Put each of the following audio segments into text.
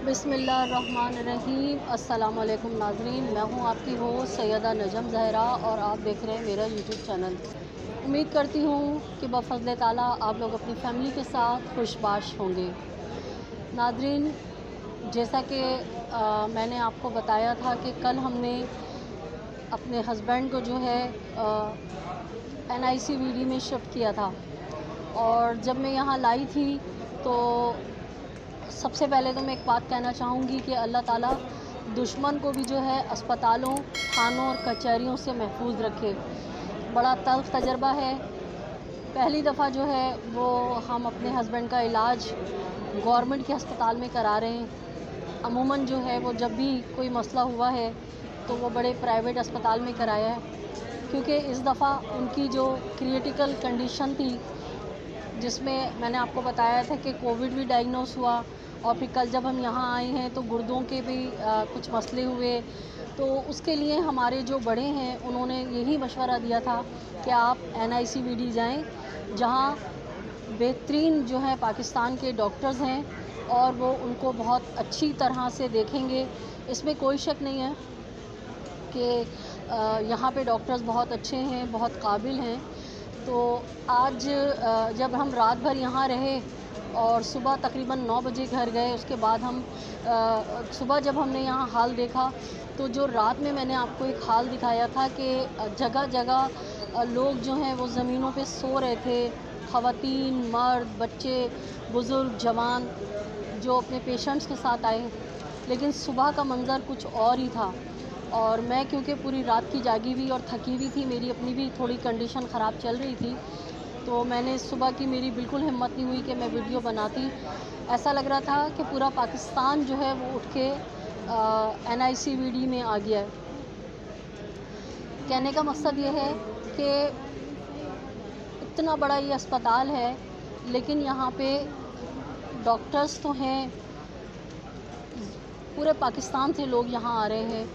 बिस्मिल्लाहिर्रहमानिर्रहीम। अस्सलाम वालेकुम नाज़रीन, मैं हूँ आपकी होस्ट सैयदा नजम ज़हरा और आप देख रहे हैं मेरा यूट्यूब चैनल। उम्मीद करती हूँ कि बफ़ज़्ल ताला आप लोग अपनी फ़ैमिली के साथ खुशबाश होंगे। नाज़रीन, जैसा कि मैंने आपको बताया था कि कल हमने अपने हस्बैंड को जो है NICVD में शिफ्ट किया था और जब मैं यहाँ लाई थी तो सबसे पहले तो मैं एक बात कहना चाहूँगी कि अल्लाह ताला दुश्मन को भी जो है अस्पतालों, थानों और कचहरियों से महफूज रखे। बड़ा तल्ख़ तजर्बा है। पहली दफ़ा जो है वो हम अपने हस्बैंड का इलाज गवर्नमेंट के अस्पताल में करा रहे हैं। अमूमन जो है वो जब भी कोई मसला हुआ है तो वो बड़े प्राइवेट अस्पताल में कराया है, क्योंकि इस दफ़ा उनकी जो क्रिटिकल कंडीशन थी, जिसमें मैंने आपको बताया था कि कोविड भी डायग्नोस हुआ और फिर कल जब हम यहाँ आए हैं तो गुर्दों के भी कुछ मसले हुए। तो उसके लिए हमारे जो बड़े हैं उन्होंने यही मशवरा दिया था कि आप NICVD जाएं, जहाँ बेहतरीन जो है पाकिस्तान के डॉक्टर्स हैं और वो उनको बहुत अच्छी तरह से देखेंगे। इसमें कोई शक नहीं है कि यहाँ पे डॉक्टर्स बहुत अच्छे हैं, बहुत काबिल हैं। तो आज जब हम रात भर यहाँ रहे और सुबह तकरीबन 9 बजे घर गए, उसके बाद हम सुबह जब हमने यहाँ हाल देखा तो जो रात में मैंने आपको एक हाल दिखाया था कि जगह जगह लोग जो हैं वो ज़मीनों पे सो रहे थे। ख़वातीन, मर्द, बच्चे, बुज़ुर्ग, जवान जो अपने पेशेंट्स के साथ आए, लेकिन सुबह का मंज़र कुछ और ही था। और मैं क्योंकि पूरी रात की जागी हुई और थकी हुई थी, मेरी अपनी भी थोड़ी कंडीशन ख़राब चल रही थी, तो मैंने सुबह की मेरी बिल्कुल हिम्मत नहीं हुई कि मैं वीडियो बनाती। ऐसा लग रहा था कि पूरा पाकिस्तान जो है वो उठ के NICVD में आ गया है। कहने का मकसद ये है कि इतना बड़ा ये अस्पताल है, लेकिन यहाँ पे डॉक्टर्स तो हैं, पूरे पाकिस्तान से लोग यहाँ आ रहे हैं,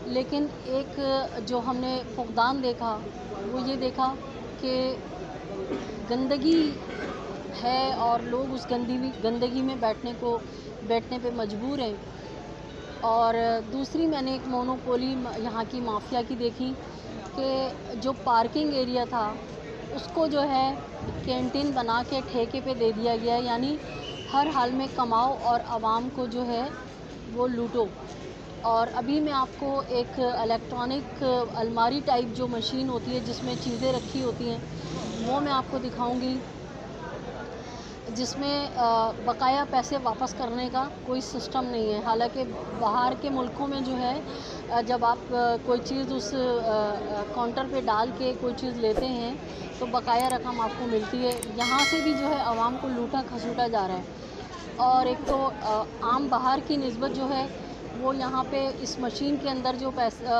लेकिन एक जो हमने फुकदान देखा वो ये देखा कि गंदगी है और लोग उस गंदगी में बैठने पे मजबूर हैं। और दूसरी मैंने एक मोनोपोली यहाँ की माफिया की देखी कि जो पार्किंग एरिया था उसको जो है कैंटीन बना के ठेके पे दे दिया गया है, यानी हर हाल में कमाओ और आवाम को जो है वो लूटो। और अभी मैं आपको एक इलेक्ट्रॉनिक अलमारी टाइप जो मशीन होती है जिसमें चीज़ें रखी होती हैं, वो मैं आपको दिखाऊंगी, जिसमें बकाया पैसे वापस करने का कोई सिस्टम नहीं है। हालांकि बाहर के मुल्कों में जो है जब आप कोई चीज़ उस काउंटर पे डाल के कोई चीज़ लेते हैं तो बकाया रकम आपको मिलती है। यहाँ से भी जो है आवाम को लूटा खसूटा जा रहा है। और एक तो आम बाहर की निस्बत जो है वो यहाँ पे इस मशीन के अंदर जो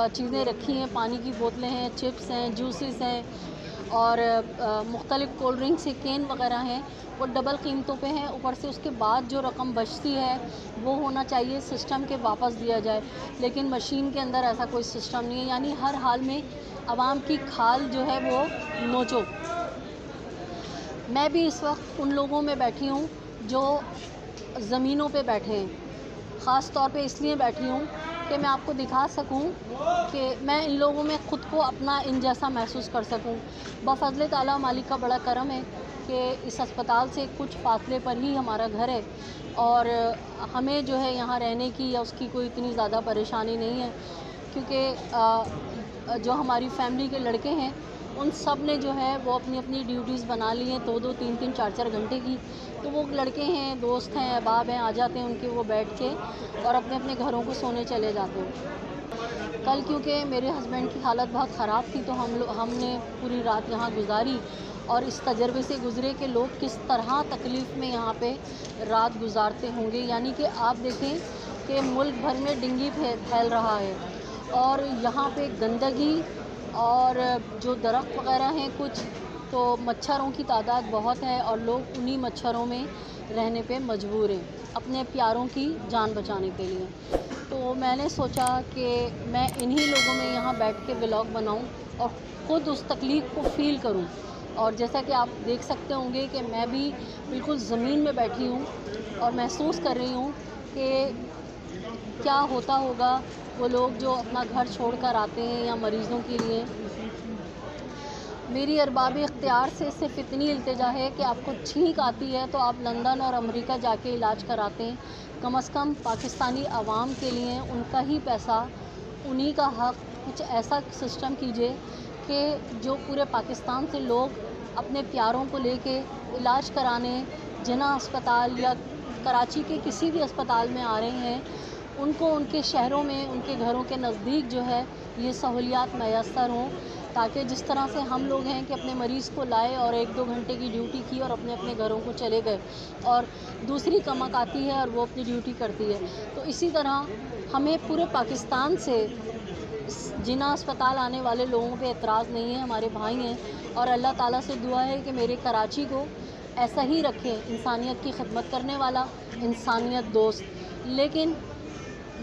चीज़ें रखी हैं, पानी की बोतलें हैं, चिप्स हैं, जूसेस हैं और मुख्तलिफ़ कोल्ड ड्रिंक्स के कैन वगैरह हैं, वो डबल कीमतों पे हैं। ऊपर से उसके बाद जो रकम बचती है वो होना चाहिए सिस्टम के वापस दिया जाए, लेकिन मशीन के अंदर ऐसा कोई सिस्टम नहीं है। यानी हर हाल में आवाम की खाल जो है वो नोचो। मैं भी इस वक्त उन लोगों में बैठी हूँ जो ज़मीनों पे बैठे हैं। ख़ास तौर पे इसलिए बैठी हूँ कि मैं आपको दिखा सकूँ कि मैं इन लोगों में ख़ुद को अपना इन जैसा महसूस कर सकूँ। बफ़ज़्ल ताला मालिक का बड़ा करम है कि इस अस्पताल से कुछ फासले पर ही हमारा घर है और हमें जो है यहाँ रहने की या उसकी कोई इतनी ज़्यादा परेशानी नहीं है, क्योंकि जो हमारी फैमिली के लड़के हैं उन सब ने जो है वो अपनी अपनी ड्यूटीज़ बना ली हैं, 2-2, 3-3, 4-4 घंटे की। तो वो लड़के हैं, दोस्त हैं, अहबाब हैं, आ जाते हैं उनके, वो बैठ के और अपने अपने घरों को सोने चले जाते हैं। कल क्योंकि मेरे हस्बैंड की हालत बहुत ख़राब थी तो हमने पूरी रात यहाँ गुजारी और इस तजर्बे से गुज़रे कि लोग किस तरह तकलीफ़ में यहाँ पे रात गुजारते होंगे। यानी कि आप देखें कि मुल्क भर में डेंगू फैल रहा है और यहाँ पे गंदगी और जो दरख्त वगैरह हैं कुछ, तो मच्छरों की तादाद बहुत है और लोग उन्हीं मच्छरों में रहने पे मजबूर हैं अपने प्यारों की जान बचाने के लिए। तो मैंने सोचा कि मैं इन्हीं लोगों में यहाँ बैठ के व्लॉग बनाऊँ और ख़ुद उस तकलीफ़ को फ़ील करूँ। और जैसा कि आप देख सकते होंगे कि मैं भी बिल्कुल ज़मीन में बैठी हूँ और महसूस कर रही हूँ कि क्या होता होगा वो लोग जो अपना घर छोड़कर आते हैं या मरीज़ों के लिए। मेरी अरबाब इख्तियार से सिर्फ इतनी इल्तिजा है कि आपको छींक आती है तो आप लंदन और अमेरिका जाके इलाज कराते हैं। कम से कम पाकिस्तानी आवाम के लिए उनका ही पैसा, उन्हीं का हक़, कुछ ऐसा सिस्टम कीजिए कि जो पूरे पाकिस्तान से लोग अपने प्यारों को लेके इलाज कराने जिन्ना अस्पताल या कराची के किसी भी अस्पताल में आ रहे हैं, उनको उनके शहरों में, उनके घरों के नज़दीक जो है ये सहूलियात मैसर हों, ताकि जिस तरह से हम लोग हैं कि अपने मरीज़ को लाए और 1-2 घंटे की ड्यूटी की और अपने अपने घरों को चले गए और दूसरी कमक आती है और वो अपनी ड्यूटी करती है। तो इसी तरह हमें पूरे पाकिस्तान से जिन्ना अस्पताल आने वाले लोगों पे एतराज़ नहीं है, हमारे भाई हैं और अल्लाह ताला से दुआ है कि मेरे कराची को ऐसा ही रखे, इंसानियत की खिदमत करने वाला, इंसानियत दोस्त। लेकिन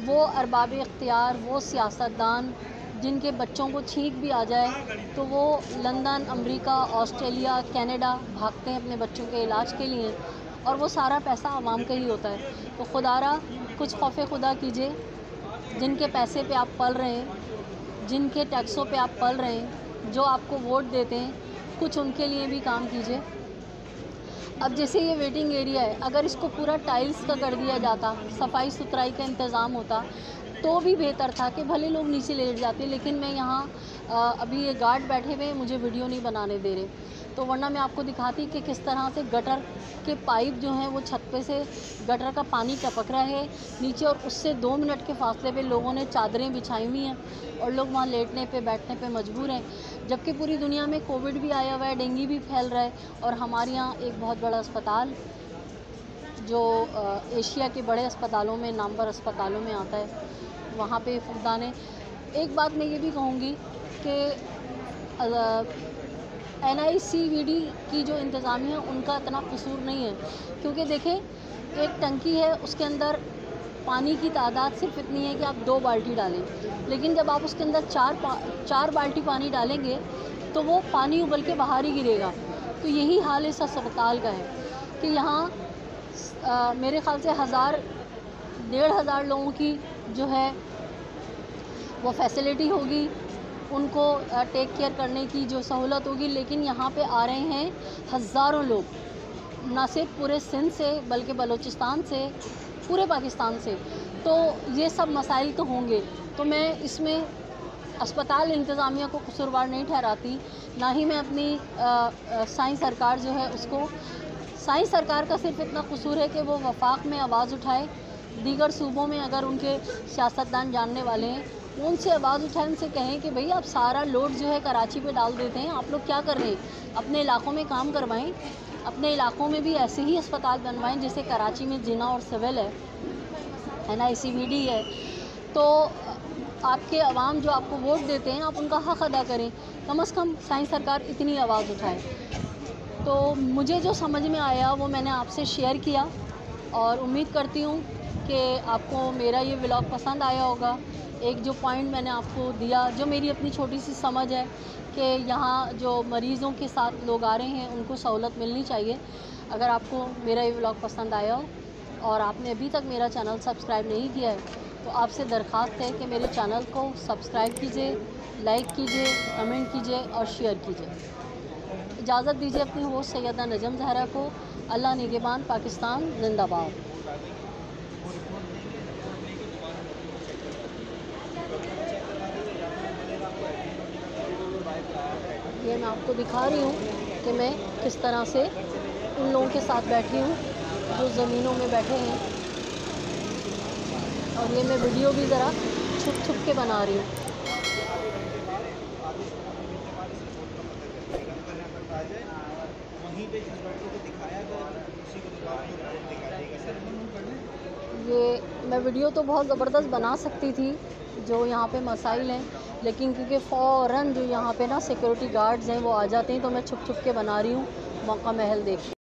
वो अरबाब इख्तियार, वो सियासतदान जिनके बच्चों को छींक भी आ जाए तो वो लंदन, अमेरिका, ऑस्ट्रेलिया, कनाडा भागते हैं अपने बच्चों के इलाज के लिए और वो सारा पैसा आवाम का ही होता है। तो खुदारा कुछ खौफ खुदा कीजिए, जिनके पैसे पे आप पल रहे हैं, जिनके टैक्सों पे आप पल रहे हैं, जो आपको वोट देते हैं, कुछ उनके लिए भी काम कीजिए। अब जैसे ये वेटिंग एरिया है, अगर इसको पूरा टाइल्स का कर दिया जाता, सफाई सुथराई का इंतज़ाम होता तो भी बेहतर था कि भले लोग नीचे लेट जाते। लेकिन मैं यहाँ अभी ये गार्ड बैठे हुए हैं, मुझे वीडियो नहीं बनाने दे रहे, तो वरना मैं आपको दिखाती कि किस तरह से गटर के पाइप जो हैं वो छत पे से गटर का पानी टपक रहा है नीचे और उससे 2 मिनट के फासले पे लोगों ने चादरें बिछाई हुई हैं और लोग वहाँ लेटने पे बैठने पे मजबूर हैं। जबकि पूरी दुनिया में कोविड भी आया हुआ है, डेंगू भी फैल रहा है और हमारे यहाँ एक बहुत बड़ा अस्पताल जो एशिया के बड़े अस्पतालों में, नामवर अस्पतालों में आता है, वहाँ पे फुकदान है। एक बात मैं ये भी कहूँगी कि NICVD की जो इंतज़ामिया उनका इतना कसूर नहीं है, क्योंकि देखें एक टंकी है, उसके अंदर पानी की तादाद सिर्फ इतनी है कि आप 2 बाल्टी डालें, लेकिन जब आप उसके अंदर 4 बाल्टी पानी डालेंगे तो वो पानी उबल के बाहर ही गिरेगा। तो यही हाल इस अस्पताल का है कि यहाँ मेरे ख़्याल से 1000-1500 लोगों की जो है वो फैसिलिटी होगी, उनको टेक केयर करने की जो सहूलत होगी। लेकिन यहाँ पे आ रहे हैं हज़ारों लोग, ना सिर्फ पूरे सिंध से बल्कि बलूचिस्तान से, पूरे पाकिस्तान से। तो ये सब मसाइल तो होंगे। तो मैं इसमें अस्पताल इंतज़ामिया को कसूरवार नहीं ठहराती, ना ही मैं अपनी साईं सरकार जो है उसको, साईं सरकार का सिर्फ इतना कसूर है कि वो वफाक में आवाज़ उठाए। दीगर सूबों में अगर उनके सियासतदान जानने वाले हैं, वो उनसे आवाज़ उठाएं, उनसे कहें कि भई आप सारा लोड जो है कराची पे डाल देते हैं, आप लोग क्या कर रहे हैं, अपने इलाक़ों में काम करवाएं, अपने इलाक़ों में भी ऐसे ही अस्पताल बनवाएं जैसे कराची में जिन्ना और सिविल है, NICVD है। तो आपके अवाम जो आपको वोट देते हैं, आप उनका हक़ अदा करें, कम से कम साईं सरकार इतनी आवाज़ उठाए। तो मुझे जो समझ में आया वो मैंने आपसे शेयर किया और उम्मीद करती हूँ कि आपको मेरा ये व्लॉग पसंद आया होगा। एक जो पॉइंट मैंने आपको दिया, जो मेरी अपनी छोटी सी समझ है कि यहाँ जो मरीज़ों के साथ लोग आ रहे हैं उनको सहूलत मिलनी चाहिए। अगर आपको मेरा ये व्लॉग पसंद आया हो और आपने अभी तक मेरा चैनल सब्सक्राइब नहीं किया है, तो आपसे दरख्वास्त है कि मेरे चैनल को सब्सक्राइब कीजिए, लाइक कीजिए, कमेंट कीजिए और शेयर कीजिए। इजाज़त दीजिए अपनी होस्ट सैयदा नजम ज़हरा को। अल्लाह निगहबान, पाकिस्तान जिंदाबाद। ये मैं आपको दिखा रही हूँ कि मैं किस तरह से उन लोगों के साथ बैठी हूँ जो ज़मीनों में बैठे हैं, और ये मैं वीडियो भी ज़रा छुप छुप के बना रही हूँ। ये मैं वीडियो तो बहुत ज़बरदस्त बना सकती थी जो यहाँ पे मसाइल हैं, लेकिन क्योंकि फ़ौरन जो यहाँ पे ना सिक्योरिटी गार्ड्स हैं वो आ जाते हैं, तो मैं छुप छुप के बना रही हूँ, मौका महल देख।